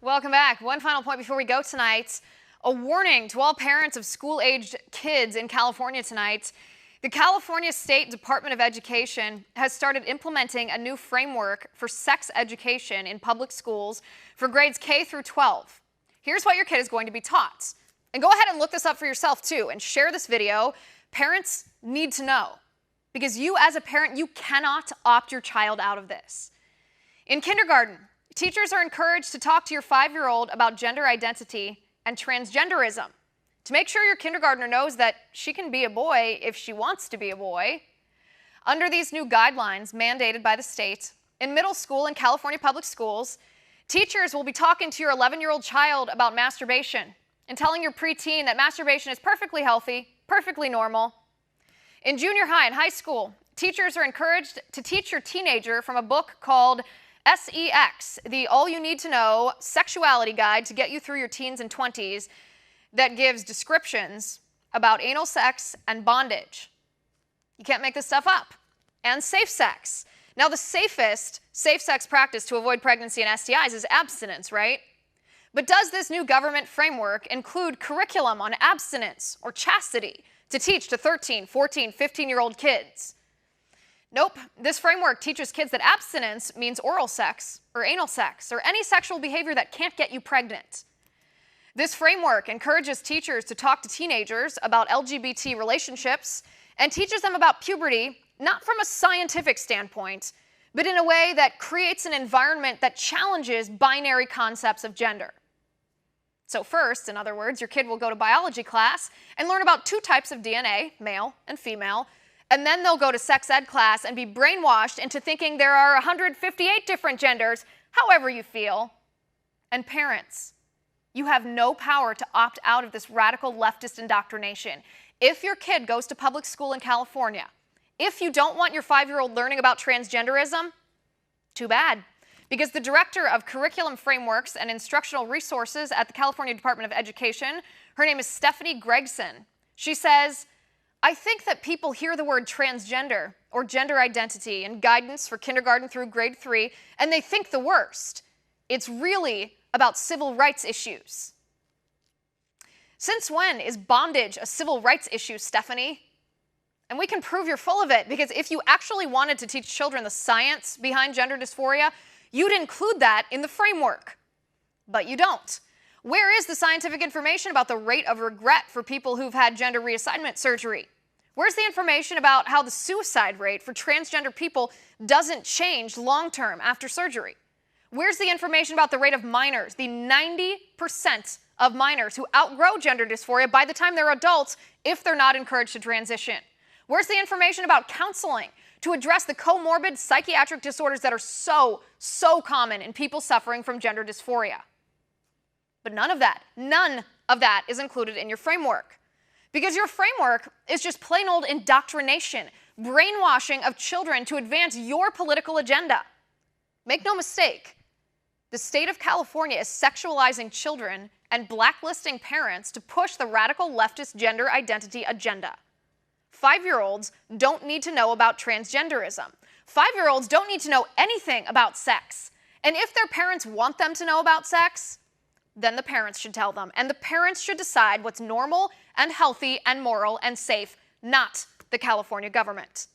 Welcome back. One final point before we go tonight. A warning to all parents of school-aged kids in California tonight. The California State Department of Education has started implementing a new framework for sex education in public schools for grades K through 12. Here's what your kid is going to be taught. And go ahead and look this up for yourself too and share this video. Parents need to know, because you as a parent, you cannot opt your child out of this. In kindergarten, teachers are encouraged to talk to your 5-year-old about gender identity and transgenderism to make sure your kindergartner knows that she can be a boy if she wants to be a boy. Under these new guidelines mandated by the state, in middle school and California public schools, teachers will be talking to your 11-year-old child about masturbation and telling your preteen that masturbation is perfectly healthy, perfectly normal. In junior high and high school, teachers are encouraged to teach your teenager from a book called SEX, the All You Need to Know Sexuality Guide to get you through your teens and 20s, that gives descriptions about anal sex and bondage. You can't make this stuff up. And safe sex. Now, the safest safe sex practice to avoid pregnancy and STIs is abstinence, right? But does this new government framework include curriculum on abstinence or chastity to teach to 13, 14, 15-year-old kids? Nope. This framework teaches kids that abstinence means oral sex or anal sex or any sexual behavior that can't get you pregnant. This framework encourages teachers to talk to teenagers about LGBT relationships and teaches them about puberty, not from a scientific standpoint, but in a way that creates an environment that challenges binary concepts of gender. So first, in other words, your kid will go to biology class and learn about 2 types of DNA, male and female, and then they'll go to sex ed class and be brainwashed into thinking there are 158 different genders, however you feel. And parents, you have no power to opt out of this radical leftist indoctrination. If your kid goes to public school in California, if you don't want your 5-year-old learning about transgenderism, too bad. Because the director of curriculum frameworks and instructional resources at the California Department of Education, her name is Stephanie Gregson. She says, "I think that people hear the word transgender or gender identity and guidance for kindergarten through grade 3, and they think the worst. It's really about civil rights issues." Since when is bondage a civil rights issue, Stephanie? And we can prove you're full of it, because if you actually wanted to teach children the science behind gender dysphoria, you'd include that in the framework. But you don't. Where is the scientific information about the rate of regret for people who've had gender reassignment surgery? Where's the information about how the suicide rate for transgender people doesn't change long-term after surgery? Where's the information about the rate of minors, the 90% of minors who outgrow gender dysphoria by the time they're adults if they're not encouraged to transition? Where's the information about counseling to address the comorbid psychiatric disorders that are so common in people suffering from gender dysphoria? But none of that is included in your framework. Because your framework is just plain old indoctrination, brainwashing of children to advance your political agenda. Make no mistake, the state of California is sexualizing children and blacklisting parents to push the radical leftist gender identity agenda. 5-year-olds don't need to know about transgenderism. 5-year-olds don't need to know anything about sex. And if their parents want them to know about sex, then the parents should tell them. And the parents should decide what's normal and healthy and moral and safe, not the California government.